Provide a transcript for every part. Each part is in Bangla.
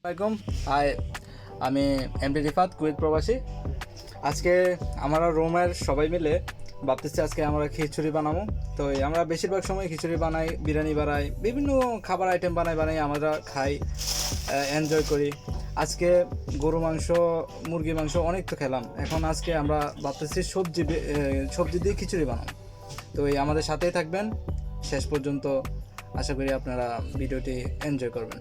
আসসালামাইকুম। হাই, আমি এমডি রিফাত, কুয়েত প্রবাসী। আজকে আমরা রুমের সবাই মিলে ভাবতেছি আজকে আমরা খিচুড়ি বানাবো। তো আমরা বেশিরভাগ সময় খিচুড়ি বানাই, বিরিয়ানি বানাই, বিভিন্ন খাবার আইটেম বানাই আমরা খাই, এনজয় করি। আজকে গরু মাংস, মুরগি মাংস অনেক তো খেলাম, এখন আজকে আমরা ভাবতেছি সবজি দিয়ে খিচুড়ি বানাবো। তো আমাদের সাথেই থাকবেন শেষ পর্যন্ত। আশা করি আপনারা ভিডিওটি এনজয় করবেন।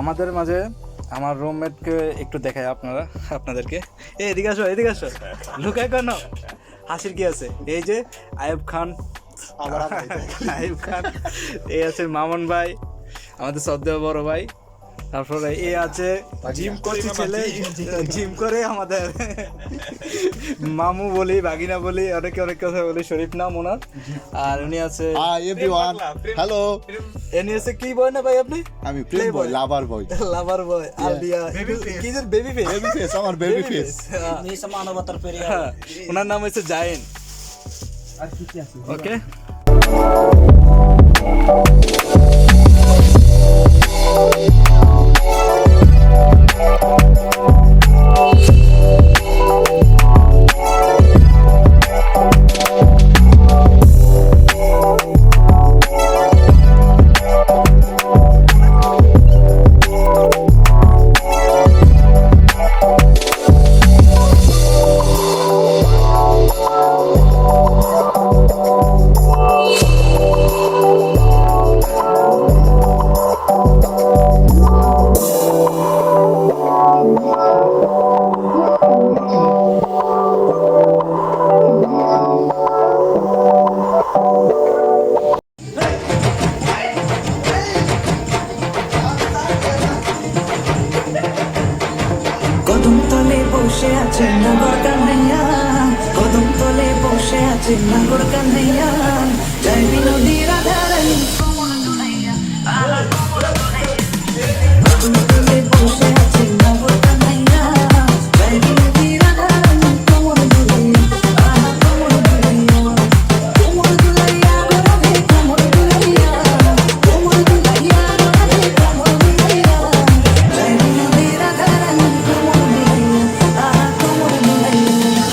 আমাদের মাঝে আমার রুমমেটকে একটু দেখায় আপনাদেরকে। এদিকে আসো, লুকায় কেন? হাসির কি আছে? এই যে আইয়ুব খান, এই আছে মামুন ভাই, আমাদের শ্রদ্ধেয় বড় ভাই। তারপরে এ আছে জিম করছি ছেলে, জিম করে আমাদের মামু বলি, বাগিনা বলি, অনেক কথা বলি, শরীফ নাম ওনার। আর উনি আছে হ্যালো, এনি আছে কি বয় না ভাই আপনি? আমি প্লে বয়, লাভার বয় আলবিয়া কি যে বেবি ফেস, আমার বেবি ফেস। মানবতার পেরিয়ে ওনার নাম হচ্ছে জায়েন। আর কি আছে? ওকে, কদম তলে বসে আছে নাগর কান্নাইয়া, কদম তলে বসে আছে নাগর কান্নাইয়া, জয় বিনোদী রাধারানী কদম তলে বসে আছে নাগর কান্নাইয়া, জয় বিনোদী রাধারানী কোমর দুলাইয়া, কোমর দুলাইয়া রাধে, কোমর দুলাইয়া, কোমর দুলাইয়া রাধে, কোমর দুলাইয়া, জয় বিনোদী রাধারানী কোমর দুলাইয়া, কোমর দুলাইয়া।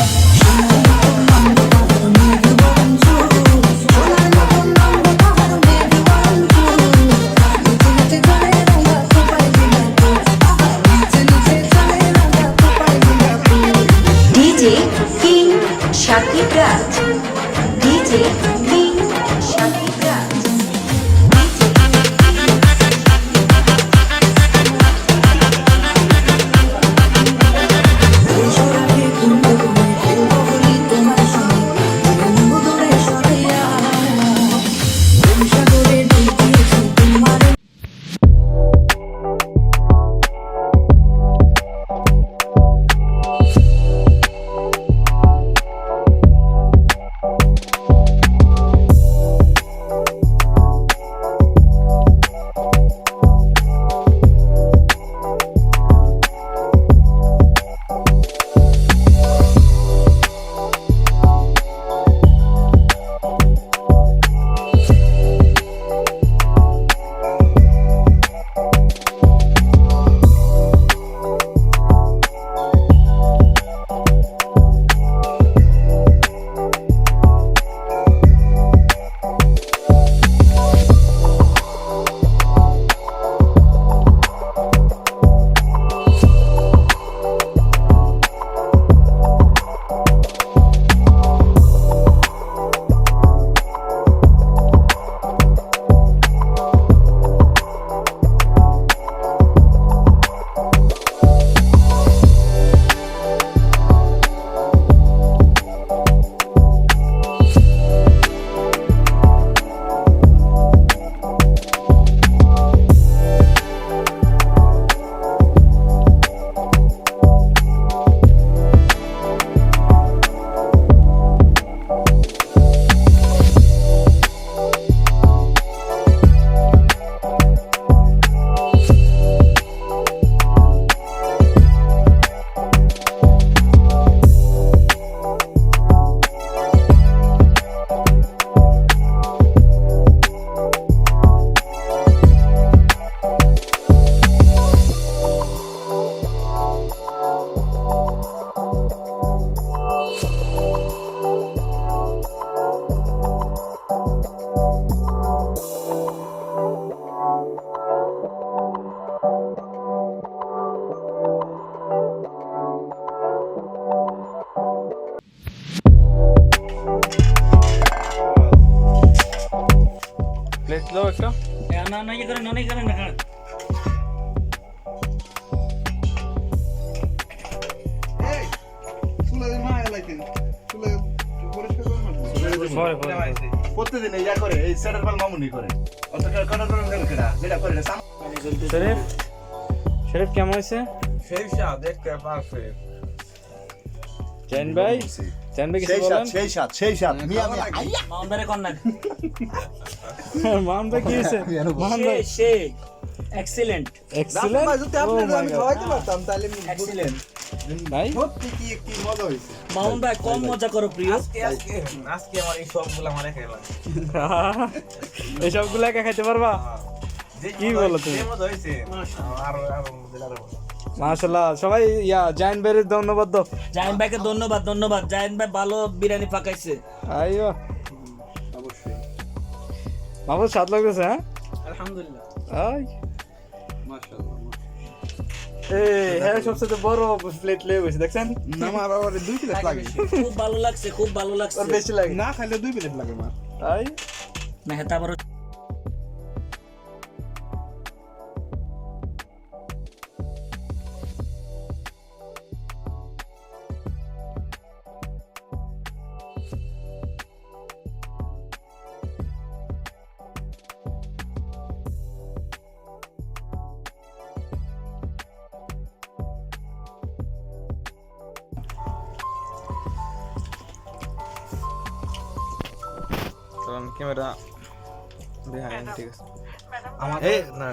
নয় করেন অনেক করেন না প্রত্যেকদিন ইয়া করে এই সেটার পাল মামুনি করে অত কটা কেডা যেটা করে না শরীফ শরীফ কেমন হয়েছে সেই স্বাদ দেখতে পারফেক্ট জান ভাই কিছু বলেন সেই সাত মিয়া মাউন্টারে কোন না মান ভাই কি হয়েছে মান ভাই সে এক্সিলেন্ট এক্সিলেন্ট যদি আপনি আমি খাওয়াইতে পারতাম তাহলে এক্সিলেন্ট ভাই সত্যি কি মজা হইছে মাউন্ট ভাই কম মজা করো প্রিয় আজকে আমার এই সবগুলো আমার একাই লাগে এই সবগুলা একা খাইতে পারবা কি বলো তুমি? যে মজা হয়েছে আর যেটা মাশাআল্লাহ সবাই জান ভাইয়ের ধন্যবাদ দাও জাহিন ভাইকে ধন্যবাদ জাহিন ভাই ভালো বিরিয়ানি পাকাইছে আইয়ো অবশ্যই মামুদ স্বাদ লাগতেছে হ্যাঁ আলহামদুলিল্লাহ আই মাশাআল্লাহ এই হ্যাঁ সবচেয়ে বড় প্লেট লয়ে বসে দেখছেন না আমার আবার 2 প্লেট লাগে খুব ভালো লাগছে আর বেশি লাগে না খাইলে 2 প্লেট লাগে মা তাই না হেতা বড় কারণ ক্যামেরা বেহাইন্ড ঠিক আছে আমাদের এই না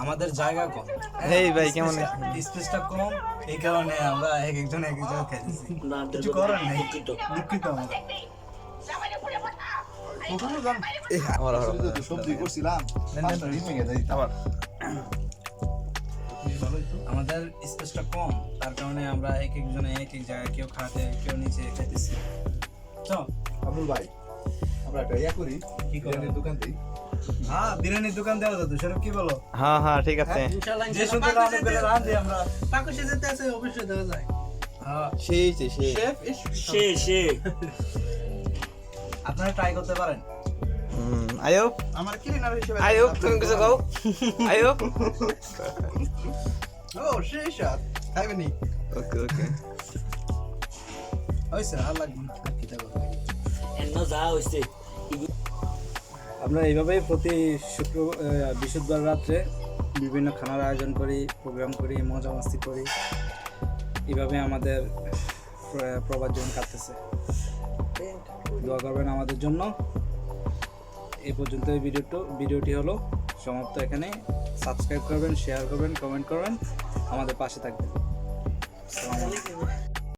আমাদের জায়গা কম এই ভাই কেমন স্পেসটা কম এই কারণে আমরা একজন খাইতেছি না কিছু করার নাই দুঃখিত। দুঃখিত আমরা আমার তো সবজি করছিলাম পাঁচটা ডিম ভেঙে যাই আবার আমাদের স্পেসটা কম তার কারণে আমরা একজনে এক জায়গায় কেউ খাতে কেউ নিচে খাইতেছি তো আব্দুল ভাই আমরা একটা ইয়া করি কি করেন? বিরিয়ানির দোকান দিই হ্যাঁ বিরিয়ানির দোকান দেওয়া যেত সেটা কি বলো হ্যাঁ হ্যাঁ ঠিক আছে যে সুন্দর রান্না করে রাঁধি আমরা পাকুশে যেতে আছে অবশ্যই দেওয়া যায় হ্যাঁ সেই সে আপনারা ট্রাই করতে পারেন আয়ুব আমার ক্লিনার হিসেবে আয়ুব তুমি কিছু কও আয়ুব ও সেই সাত খাইবেনি ওকে ওকে হয়েছে আর লাগবে না আর কি দেবো এন্ন যা হইছে আমরা এইভাবেই প্রতি বৃহস্পতিবার রাত্রে বিভিন্ন খানার আয়োজন করি প্রোগ্রাম করি মজা মাস্তি করি এইভাবে আমাদের প্রবাস জীবন কাটতেছে দোয়া করবেন আমাদের জন্য এই পর্যন্ত এই ভিডিওটি হলো সমাপ্ত এখানে সাবস্ক্রাইব করবেন শেয়ার করবেন কমেন্ট করবেন আমাদের পাশে থাকবেন আসসালামু আলাইকুম।